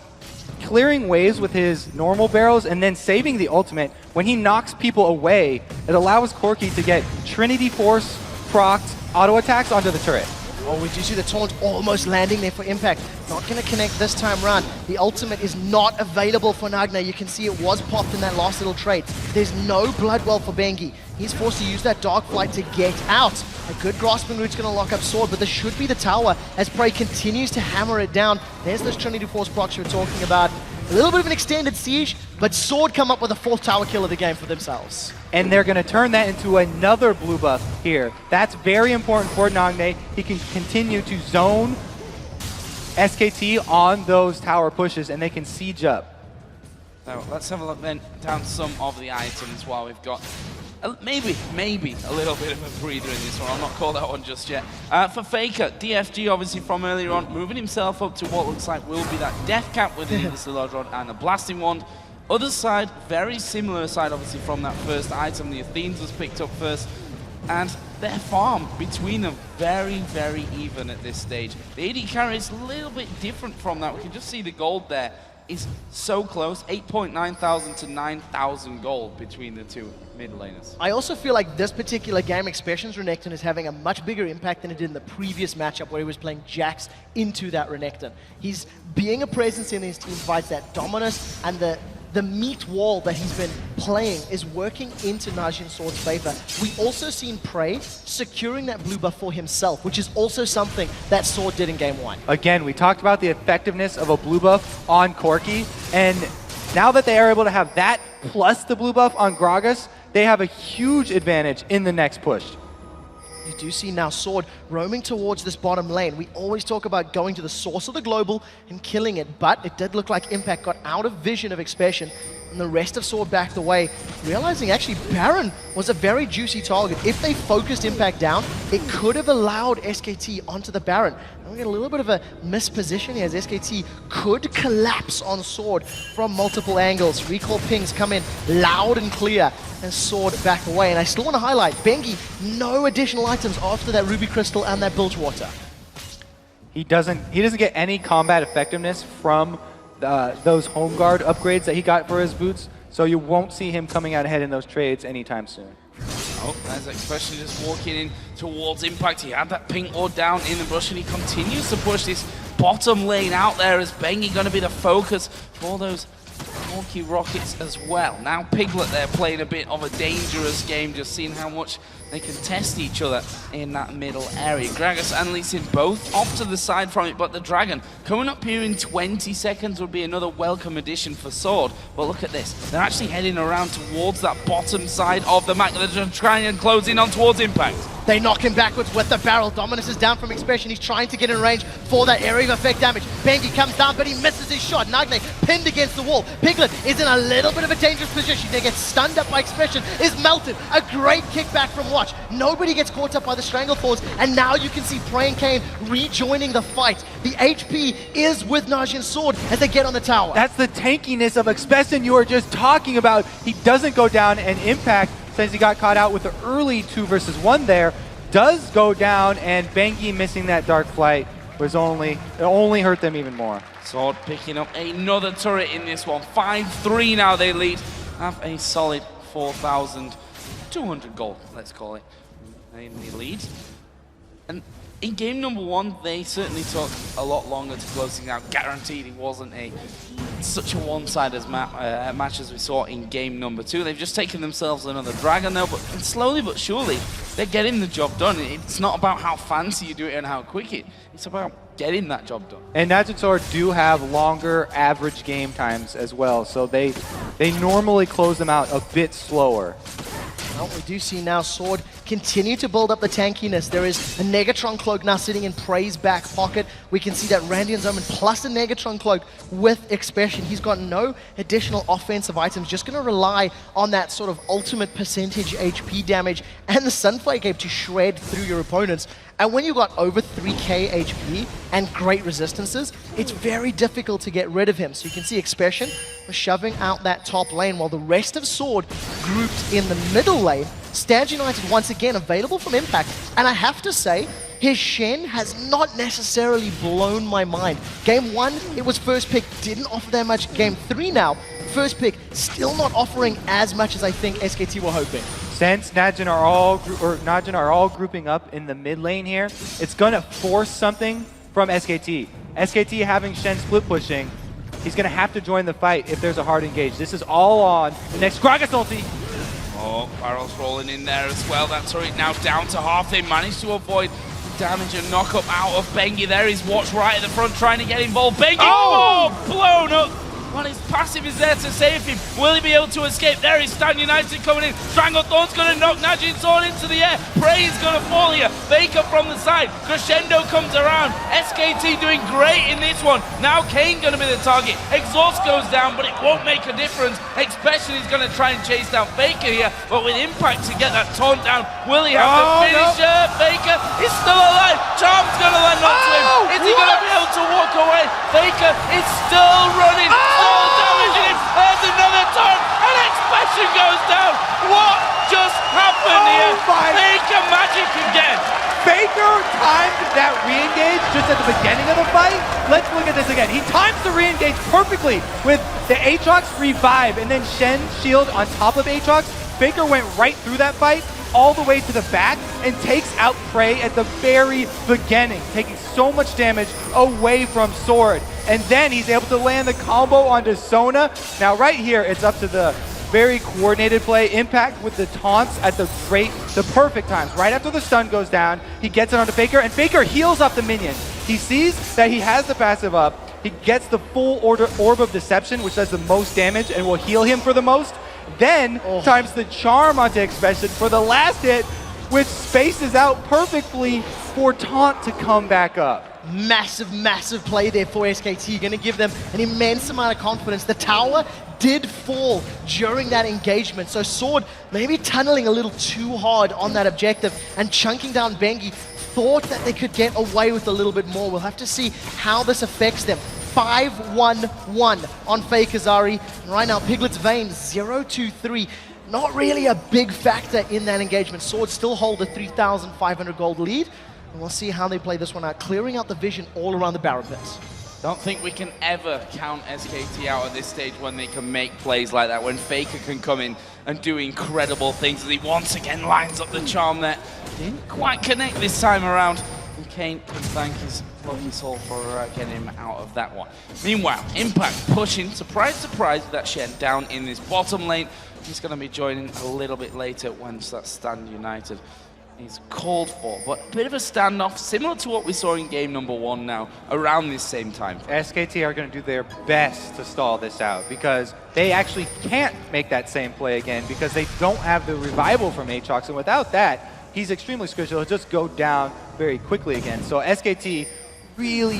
clearing waves with his normal barrels and then saving the ultimate. When he knocks people away, it allows Corki to get Trinity Force procced auto attacks onto the turret. Oh, we do see the taunt almost landing there for Impact. Not going to connect this time round. The ultimate is not available for Nagne. You can see it was popped in that last little trade. There's no Bloodwell for Bengi. He's forced to use that Dark Flight to get out. A good grasping route's going to lock up Sword, but this should be the tower as Prey continues to hammer it down. There's those Trinity Force procs you're talking about. A little bit of an extended siege, but Sword come up with a 4th tower kill of the game for themselves. And they're going to turn that into another blue buff here. That's very important for Nagne. He can continue to zone SKT on those tower pushes, and they can siege up. So let's have a look then down some of the items while we've got maybe a little bit of a breather in this one. I'll not call that one just yet. For Faker, DFG obviously from earlier on, moving himself up to what looks like will be that death cap with the Silage Rod and the Blasting Wand. Other side, very similar side obviously from that first item. The Athenes was picked up first, and their farm between them very, very even at this stage. The AD carry is a little bit different from that. We can just see the gold there is so close, 8.9 thousand to 9,000 gold between the two mid laners. I also feel like this particular game, Expressions Renekton is having a much bigger impact than it did in the previous matchup where he was playing Jax into that Renekton. He's being a presence in his team, provides that dominance, and the meat wall that he's been playing is working into Najin Sword's favor. We also seen Prey securing that blue buff for himself, which is also something that Sword did in game 1. Again, we talked about the effectiveness of a blue buff on Corki, and now that they are able to have that plus the blue buff on Gragas, they have a huge advantage in the next push. You do see now Sword roaming towards this bottom lane. We always talk about going to the source of the global and killing it, but it did look like Impact got out of vision of Expression, and the rest of Sword backed away, realizing actually Baron was a very juicy target. If they focused Impact down, it could have allowed SKT onto the Baron. And we get a little bit of a misposition here as SKT could collapse on Sword from multiple angles. Recall pings come in loud and clear, and Sword back away. And I still want to highlight, Bengi, no additional items after that Ruby Crystal and that Bilgewater. He doesn't get any combat effectiveness from those home guard upgrades that he got for his boots, so you won't see him coming out ahead in those trades anytime soon. Oh, there's Expression just walking in towards Impact. He had that pink ward down in the brush, and he continues to push this bottom lane out there as Bengi going to be the focus for those Corki Rockets as well. Now Piglet there playing a bit of a dangerous game, just seeing how much they can test each other in that middle area. Gragas and Lee Sin both off to the side from it, but the Dragon coming up here in 20 seconds would be another welcome addition for Sword. But look at this, they're actually heading around towards that bottom side of the map. They're just trying and close in on towards Impact. They knock him backwards with the barrel. Dominus is down from Expression. He's trying to get in range for that area of effect damage. Bengi comes down, but he misses his shot. Nagne pinned against the wall. Piglet is in a little bit of a dangerous position. They get stunned up by Expression, is melted. A great kickback from Watch. Nobody gets caught up by the Stranglethorns, and now you can see Prey and Kane rejoining the fight. The HP is with Najin's Sword as they get on the tower. That's the tankiness of Expression you were just talking about. He doesn't go down, and Impact, since he got caught out with the early 2 versus 1 there, does go down, and Bengi missing that Dark Flight was only hurt them even more. Sword picking up another turret in this one. 5-3 now they lead. Have a solid 4,200 gold, let's call it, in the lead. And in game number 1, they certainly took a lot longer to close things out. Guaranteed it wasn't such a one-sided match as we saw in game number 2. They've just taken themselves another Dragon now, but slowly but surely, they're getting the job done. It's not about how fancy you do it and how quick it's about getting that job done. And Najin Sword do have longer average game times as well, so they normally close them out a bit slower. Well, we do see now Sword continue to build up the tankiness. There is a Negatron Cloak now sitting in Prey's back pocket. We can see that Randian's Omen plus a Negatron Cloak with Expression. He's got no additional offensive items, just going to rely on that sort of ultimate percentage HP damage and the Sunflare Cape to shred through your opponents. And when you've got over 3k HP and great resistances, it's very difficult to get rid of him. So you can see Expression shoving out that top lane while the rest of Sword grouped in the middle lane. Stand United once again available from Impact. And I have to say, his Shen has not necessarily blown my mind. Game 1, it was first pick, didn't offer that much. Game 3 now, first pick, still not offering as much as I think SKT were hoping. Since Najin are all grouping up in the mid lane here, it's gonna force something from SKT. SKT having Shen split pushing, he's gonna have to join the fight if there's a hard engage. This is all on the next Gragas ulti. Oh, barrels rolling in there as well. That turret now down to half. They managed to avoid the damage and knock up out of Bengi. There is Watch right at the front trying to get involved. Bengi, blown up. Well, his passive is there to save him. Will he be able to escape? There is Stand United coming in. Stranglethorn's going to knock Najin Sword into the air. Prey is going to fall here. Faker from the side. Crescendo comes around. SKT doing great in this one. Now Kane going to be the target. Exhaust goes down, but it won't make a difference. Expression is going to try and chase down Faker here, but with Impact to get that taunt down, will he have the finisher? No. Faker is still alive. Charm's going to land onto him. Is he going to be able to walk away? Faker is still running. Damaging him. There's another turn, and Expression goes down. What just happened here? Faker magic again. Faker timed that re-engage just at the beginning of the fight. Let's look at this again. He times the re-engage perfectly with the Aatrox revive and then Shen shield on top of Aatrox. Faker went right through that fight all the way to the back and takes out Prey at the very beginning, taking so much damage away from Sword. And then he's able to land the combo onto Sona. Now right here, it's up to the very coordinated play. Impact with the taunts at the perfect times. Right after the stun goes down, he gets it onto Faker, and Faker heals up the minion. He sees that he has the passive up. He gets the full Orb of Deception, which does the most damage and will heal him for the most. Then times the charm onto Expression for the last hit, which spaces out perfectly for taunt to come back up. Massive, massive play there for SKT. Going to give them an immense amount of confidence. The tower did fall during that engagement, so Sword maybe tunneling a little too hard on that objective and chunking down Bengi. Thought that they could get away with a little bit more. We'll have to see how this affects them. 5-1-1 on Fakezari. And right now, Piglet's Vein 0-2-3. Not really a big factor in that engagement. Sword still hold a 3,500 gold lead. And we'll see how they play this one out, clearing out the vision all around the barrel pits. Don't think we can ever count SKT out at this stage when they can make plays like that, when Faker can come in and do incredible things as he once again lines up the charm there. Didn't quite connect this time around. Kane can thank his lovely soul for getting him out of that one. Meanwhile, Impact pushing, surprise, surprise, that Shen down in this bottom lane. He's going to be joining a little bit later once that stand united is called for. But a bit of a standoff, similar to what we saw in game number 1 now, around this same time. SKT are going to do their best to stall this out because they actually can't make that same play again because they don't have the revival from Aatrox, and without that, he's extremely squishy. He'll just go down very quickly again. So SKT really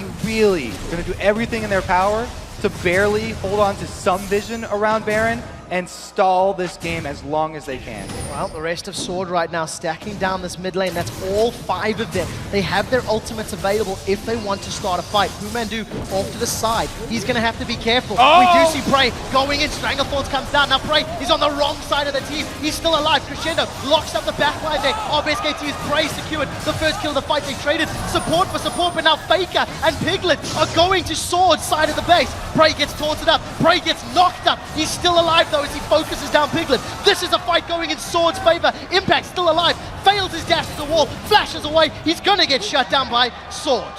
going to do everything in their power to barely hold on to some vision around Baron and stall this game as long as they can. Well, the rest of Sword right now stacking down this mid lane. That's all 5 of them. They have their ultimates available if they want to start a fight. Pumandu off to the side. He's going to have to be careful. Oh! We do see Prey going in. Stranglethorns comes down. Now Prey, he's on the wrong side of the team. He's still alive. Crescendo locks up the backline there. SKT is Prey secured. The first kill of the fight. They traded support for support, but now Faker and Piglet are going to Sword side of the base. Prey gets taunted up. Prey gets knocked up. He's still alive though as he focuses down Piglet. This is a fight going in Sword's favor. Impact still alive. Fails his dash to the wall. Flashes away. He's gonna get shut down by Sword.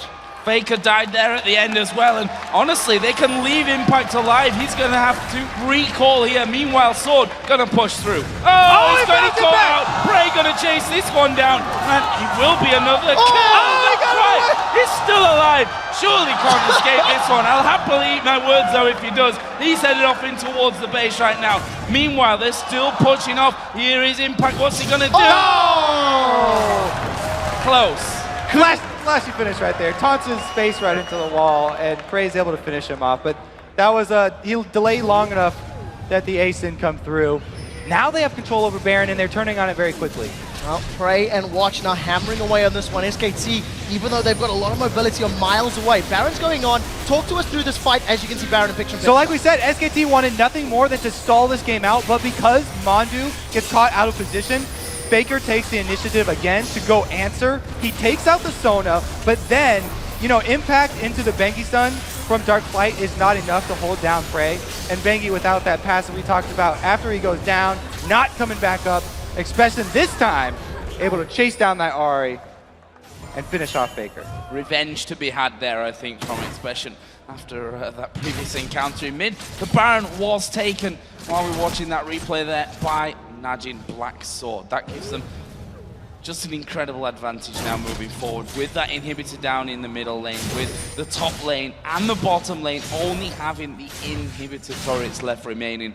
Faker died there at the end as well, and honestly, they can leave Impact alive. He's going to have to recall here. Meanwhile, Sword going to push through. Oh, he's going to call out. Prey going to chase this one down, and he will be another kill. Right. He's still alive. Surely can't escape this one. I'll happily eat my words, though, if he does. He's headed off in towards the base right now. Meanwhile, they're still pushing off. Here is Impact. What's he going to do? Oh! Close. Flashy finish right there. Taunts his face right into the wall, and Prey's able to finish him off. But that was he'll delay long enough that the ace didn't come through. Now they have control over Baron, and they're turning on it very quickly. Well, Prey and Watch now hammering away on this one. SKT, even though they've got a lot of mobility, are miles away. Baron's going on. Talk to us through this fight. As you can see, Baron in picture. So like we said, SKT wanted nothing more than to stall this game out, but because Mondu gets caught out of position, Faker takes the initiative again to go answer. He takes out the Sona, but then, you know, impact into the Bengi stun from Dark Flight is not enough to hold down Prey. And Bengi, without that pass that we talked about, after he goes down, not coming back up, Expression this time able to chase down that Ahri and finish off Faker. Revenge to be had there, I think, from Expression after that previous encounter in mid. The Baron was taken while we were watching that replay there by Najin Black Sword. That gives them just an incredible advantage now moving forward with that inhibitor down in the middle lane, with the top lane and the bottom lane only having the inhibitor turrets left remaining.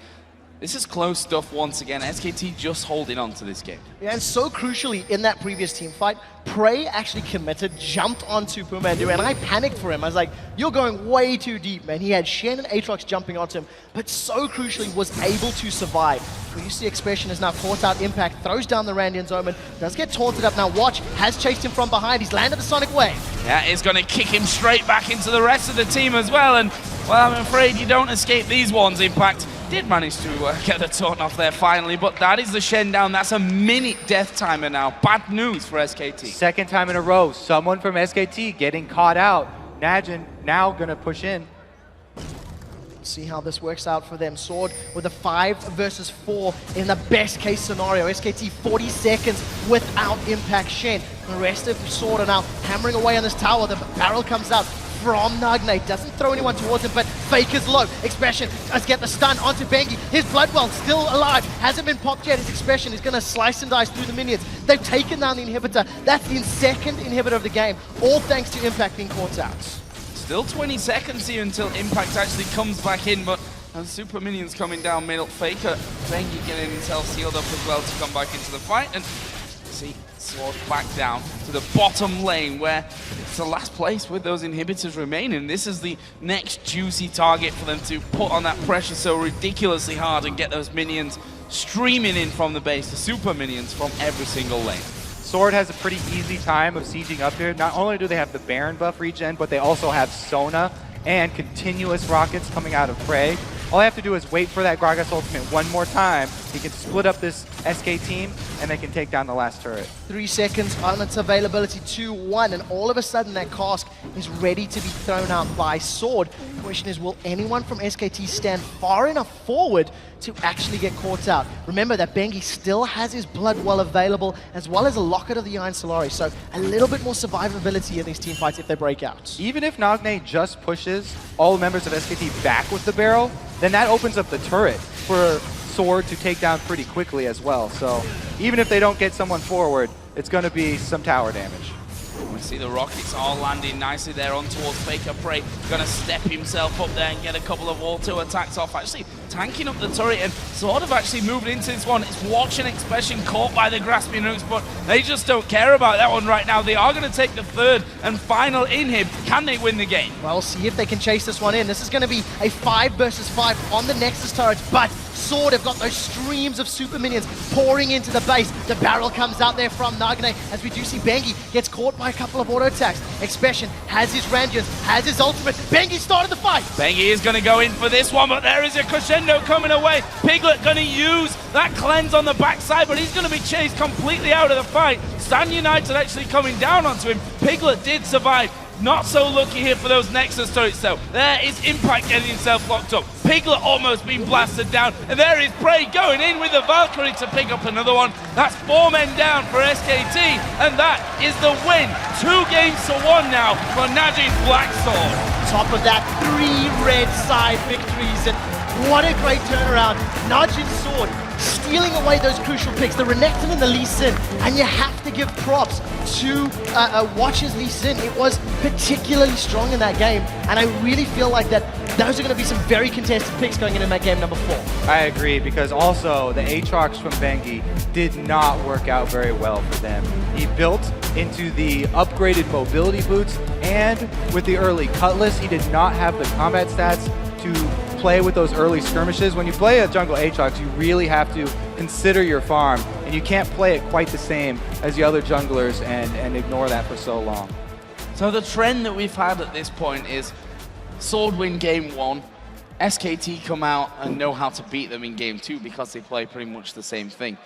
This is close stuff once again. SKT just holding on to this game. Yeah, and so crucially in that previous team fight, Prey actually committed, jumped onto Pumandu, and I panicked for him. I was like, you're going way too deep, man. He had Shen and Aatrox jumping onto him, but so crucially was able to survive. Well, you see Expression is now caught out Impact, throws down the Randian's Omen, does get taunted up. Now Watch has chased him from behind. He's landed the Sonic Wave. Yeah, it's going to kick him straight back into the rest of the team as well, and well, I'm afraid you don't escape these ones. Impact did manage to get the taunt off there finally, but that is the Shen down. That's a minute death timer now. Bad news for SKT. Second time in a row, someone from SKT getting caught out. Najin now gonna push in. See how this works out for them. Sword with a 5 versus 4 in the best case scenario. SKT 40 seconds without Impact Shen. The rest of Sword are now hammering away on this tower. The barrel comes out from Nagnate. Doesn't throw anyone towards him, but Faker's low. Expression does get the stun onto Bengi. His Bloodwell still alive. Hasn't been popped yet. His Expression is going to slice and dice through the minions. They've taken down the inhibitor. That's the second inhibitor of the game. All thanks to Impact being caught out. Still 20 seconds here until Impact actually comes back in, but super minions coming down middle. Faker, Bengi getting himself sealed up as well to come back into the fight, and see Sword back down to the bottom lane where it's the last place with those inhibitors remaining. This is the next juicy target for them to put on that pressure so ridiculously hard and get those minions streaming in from the base, the super minions from every single lane. Sword has a pretty easy time of sieging up here. Not only do they have the Baron buff regen, but they also have Sona and continuous rockets coming out of Prey. All they have to do is wait for that Gragas ultimate one more time He can split up this SK team, and they can take down the last turret. 3 seconds on its availability, 2-1, and all of a sudden that cask is ready to be thrown out by Sword. The question is, will anyone from SKT stand far enough forward to actually get caught out? Remember that Bengi still has his Blood Well available, as well as a Locket of the Iron Solari, so a little bit more survivability in these team fights if they break out. Even if Nagne just pushes all members of SKT back with the barrel, then that opens up the turret for Sword to take down pretty quickly as well. So even if they don't get someone forward, it's going to be some tower damage. We see the rockets all landing nicely there on towards Faker Prey. Gonna step himself up there and get a couple of auto attacks off. Actually tanking up the turret and sort of actually moving into this one. It's Watch and Expression caught by the grasping hooks, but they just don't care about that one right now. They are gonna take the third and final in him. Can they win the game? Well, see if they can chase this one in. This is going to be a 5 versus 5 on the Nexus turrets, but Sword have got those streams of super minions pouring into the base. The barrel comes out there from Nagne, as we do see Bengi gets caught by a couple of auto attacks. Expression has his Randians, has his ultimate. Bengi started the fight. Bengi is going to go in for this one, but there is a crescendo coming away. Piglet going to use that cleanse on the backside, but he's going to be chased completely out of the fight. Stan United actually coming down onto him. Piglet did survive. Not so lucky here for those Nexus turrets though. There is Impact getting himself locked up. Piglet almost being blasted down. And there is Prey going in with the Valkyrie to pick up another one. That's 4 men down for SKT. And that is the win. 2 games to 1 now for Najin Black Sword. Top of that, 3 red side victories, and what a great turnaround. Najin Sword stealing away those crucial picks, the Renekton and the Lee Sin, and you have to give props to Watch's Lee Sin. It was particularly strong in that game, and I really feel like that those are going to be some very contested picks going into that game number 4. I agree, because also the Aatrox from Bengi did not work out very well for them. He built into the upgraded mobility boots, and with the early Cutlass, he did not have the combat stats to play with those early skirmishes. When you play a jungle Aatrox, you really have to consider your farm, and you can't play it quite the same as the other junglers and ignore that for so long. So the trend that we've had at this point is Sword win game 1, SKT come out and know how to beat them in game 2 because they play pretty much the same thing.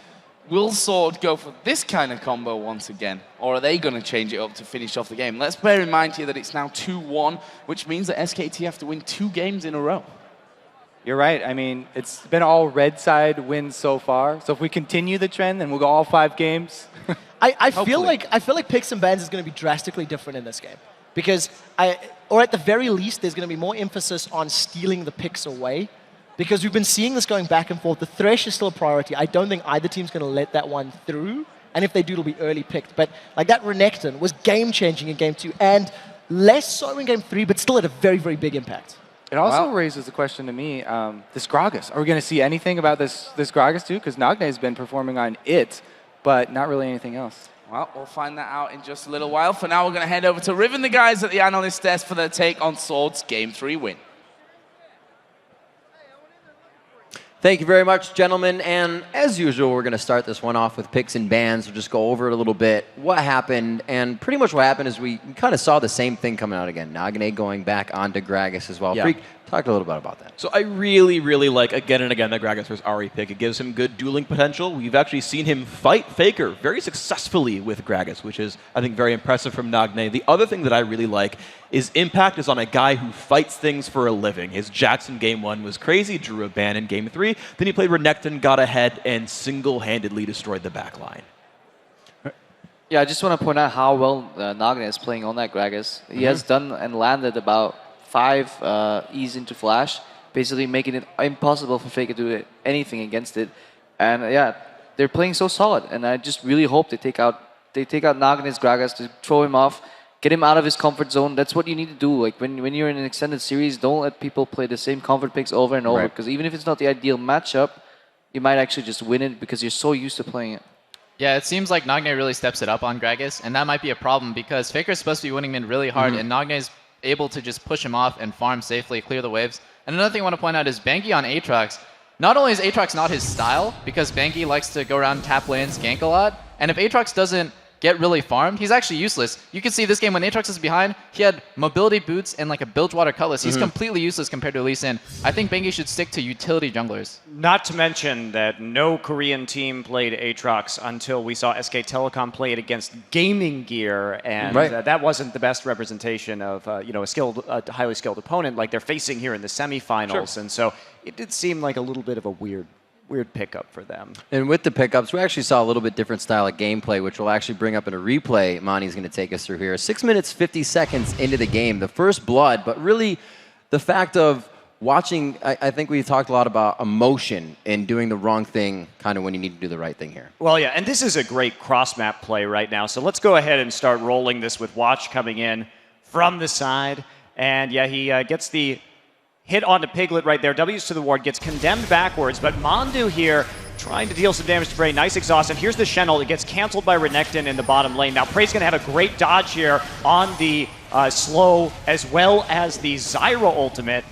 Will Sword go for this kind of combo once again, or are they going to change it up to finish off the game? Let's bear in mind here that it's now 2-1, which means that SKT have to win 2 games in a row. You're right. I mean, it's been all red side wins so far. So if we continue the trend, then we'll go all 5 games. I feel like picks and bans is going to be drastically different in this game, because or at the very least, there's going to be more emphasis on stealing the picks away, because we've been seeing this going back and forth. The Thresh is still a priority. I don't think either team's going to let that one through, and if they do, it'll be early picked. But like that Renekton was game-changing in game 2, and less so in game 3, but still had a very, very big impact. It also raises the question to me, this Gragas. Are we going to see anything about this Gragas too? Because Nagne has been performing on it, but not really anything else. Well, we'll find that out in just a little while. For now, we're going to head over to Riv and the guys at the analyst desk for their take on Sword's game 3 win. Thank you very much, gentlemen. And as usual, we're going to start this one off with picks and bans. We'll just go over it a little bit, what happened. And pretty much what happened is we kind of saw the same thing coming out again. Nagne going back onto Gragas as well. Yeah. Freak, talk a little bit about that. So I really, really like, again and again, the Gragas vs. Ahri pick. It gives him good dueling potential. We've actually seen him fight Faker very successfully with Gragas, which is, I think, very impressive from Nagne. The other thing that I really like is Impact is on a guy who fights things for a living. His Jackson game 1 was crazy, drew a ban in game 3. Then he played Renekton, got ahead, and single-handedly destroyed the backline. Yeah, I just want to point out how well Nagne is playing on that Gragas. He has done and landed about 5 E's into Flash, basically making it impossible for Faker to do anything against it. And yeah, they're playing so solid, and I just really hope they take out Nagne's Gragas to throw him off, get him out of his comfort zone. That's what you need to do. Like when you're in an extended series, don't let people play the same comfort picks over and over, because even if it's not the ideal matchup, you might actually just win it because you're so used to playing it. Yeah, it seems like Nagne really steps it up on Gragas, and that might be a problem because Faker's supposed to be winning mid really hard, and Nagne's able to just push him off and farm safely, clear the waves. And another thing I want to point out is Bengi on Aatrox. Not only is Aatrox not his style, because Bengi likes to go around tap lanes, gank a lot, and if Aatrox doesn't get really farmed, he's actually useless. You can see this game when Aatrox is behind, he had mobility boots and like a Bilgewater Cutlass. He's completely useless compared to Lee Sin. I think Bengi should stick to utility junglers. Not to mention that no Korean team played Aatrox until we saw SK Telecom play it against Gaming Gear, and that wasn't the best representation of a highly skilled opponent like they're facing here in the semifinals. And so it did seem like a little bit of a weird pickup for them. And with the pickups, we actually saw a little bit different style of gameplay, which we'll actually bring up in a replay Monty's going to take us through here. 6 minutes, 50 seconds into the game, the first blood, but really the fact of watching, I think we talked a lot about emotion and doing the wrong thing kind of when you need to do the right thing here. Well, yeah, and this is a great cross-map play right now. So let's go ahead and start rolling this with Watch coming in from the side. And yeah, he gets the hit onto Piglet right there. W's to the ward, gets condemned backwards, but Mondu here trying to deal some damage to Prey. Nice exhaust, and here's the Shen ult. It gets canceled by Renekton in the bottom lane. Now Prey's going to have a great dodge here on the slow as well as the Zyra ultimate,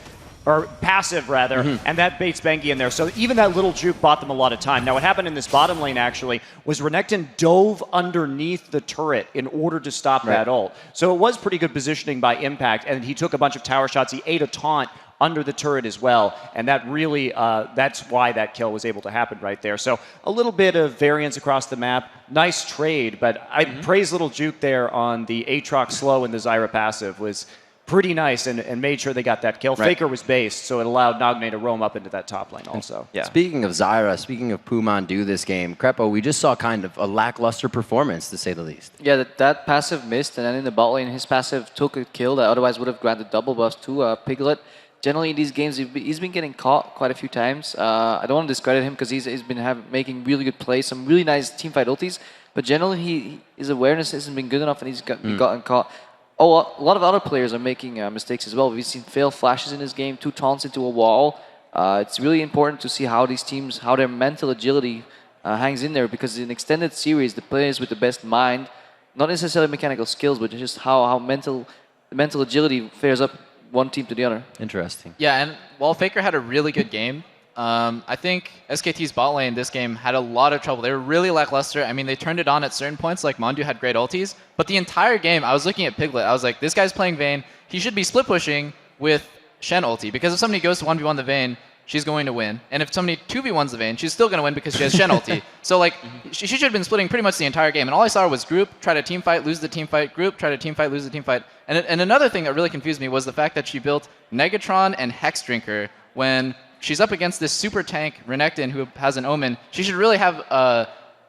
or passive rather, and that baits Bengi in there. So even that little juke bought them a lot of time. Now what happened in this bottom lane actually was Renekton dove underneath the turret in order to stop that ult. So it was pretty good positioning by Impact, and he took a bunch of tower shots. He ate a taunt under the turret as well, and that really, that's why that kill was able to happen right there. So a little bit of variance across the map. Nice trade, but I praise little juke there on the Aatrox slow and the Zyra passive was pretty nice and made sure they got that kill. Faker was based, so it allowed Nagne to roam up into that top lane also. Speaking of Zyra, speaking of Pumandu this game, Crepo, we just saw kind of a lackluster performance, to say the least. Yeah, that passive missed, and then in the bot lane, his passive took a kill that otherwise would have granted double buffs to Piglet. Generally, in these games, he's been getting caught quite a few times. I don't want to discredit him because he's been making really good plays, some really nice teamfight ultis. But generally, his awareness hasn't been good enough, and he's gotten caught. Oh, a lot of other players are making mistakes as well. We've seen failed flashes in this game, 2 taunts into a wall. It's really important to see how these teams, how their mental agility hangs in there, because in extended series, the players with the best mind, not necessarily mechanical skills, but just how mental agility fares up one team to the other. Interesting. Yeah, and while Faker had a really good game, I think SKT's bot lane this game had a lot of trouble. They were really lackluster. I mean, they turned it on at certain points, like Mondu had great ultis, but the entire game, I was looking at Piglet, I was like, this guy's playing Vayne, he should be split pushing with Shen ulti, because if somebody goes to 1v1 the Vayne, she's going to win. And if somebody 2v1s the Vayne, she's still going to win because she has Shen ulti. So like, she should have been splitting pretty much the entire game. And all I saw was group, try to team fight, lose the team fight, group, try to team fight, lose the team fight. And another thing that really confused me was the fact that she built Negatron and Hex Drinker when she's up against this super tank Renekton who has an Omen. She should really have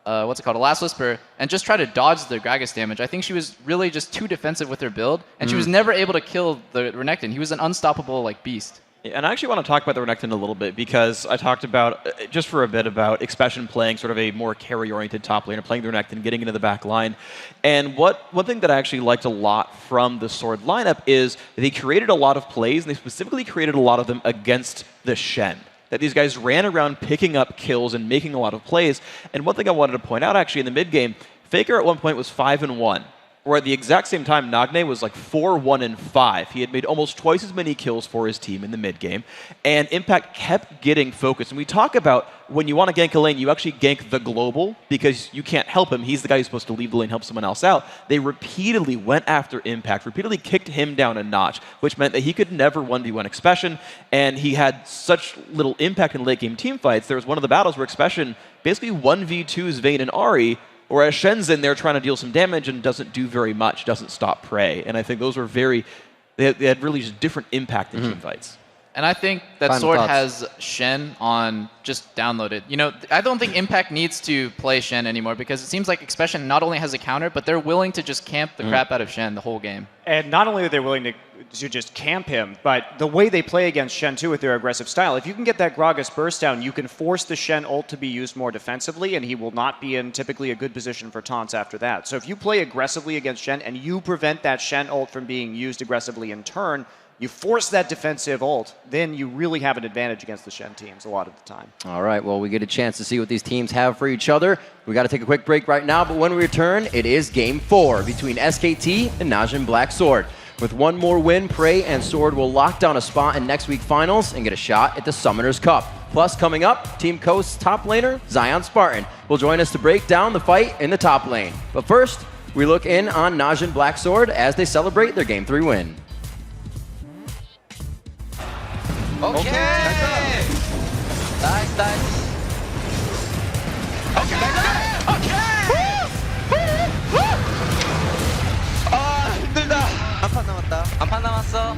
what's it called, a Last Whisper, and just try to dodge the Gragas damage. I think she was really just too defensive with her build, and she was never able to kill the Renekton. He was an unstoppable like beast. And I actually want to talk about the Renekton a little bit, because I talked about, just for a bit, about Expression playing sort of a more carry-oriented top laner, playing the Renekton, getting into the back line. And one thing that I actually liked a lot from the Sword lineup is they created a lot of plays, and they specifically created a lot of them against the Shen. That these guys ran around picking up kills and making a lot of plays. And one thing I wanted to point out, actually, in the mid-game, Faker at one point was 5-1. Where at the exact same time, Nagne was like 4-1-5. He had made almost twice as many kills for his team in the mid game, and Impact kept getting focused. And we talk about when you want to gank a lane, you actually gank the global because you can't help him. He's the guy who's supposed to leave the lane, help someone else out. They repeatedly went after Impact, repeatedly kicked him down a notch, which meant that he could never 1v1 Expression, and he had such little impact in late game team fights. There was one of the battles where Expression basically 1v2s Vayne and Ahri, whereas Shen's in there trying to deal some damage and doesn't do very much, doesn't stop Prey. And I think those were they had really just different impact in team fights. And I think that Sword has Shen on just downloaded. You know, I don't think Impact needs to play Shen anymore, because it seems like Expression not only has a counter, but they're willing to just camp the crap out of Shen the whole game. And not only are they willing to just camp him, but the way they play against Shen too with their aggressive style, if you can get that Gragas burst down, you can force the Shen ult to be used more defensively, and he will not be in typically a good position for taunts after that. So if you play aggressively against Shen and you prevent that Shen ult from being used aggressively in turn, you force that defensive ult, then you really have an advantage against the Shen teams a lot of the time. All right, well, we get a chance to see what these teams have for each other. We got to take a quick break right now, but when we return, it is Game 4 between SKT and Najin Black Sword. With one more win, Prey and Sword will lock down a spot in next week's finals and get a shot at the Summoners Cup. Plus, coming up, Team Coast's top laner, Zion Spartan, will join us to break down the fight in the top lane. But first, We look in on Najin Black Sword as they celebrate their Game 3 win. Okay. Nice, nice. Okay. 아 힘들다. 한판 남았다. 한판 남았어.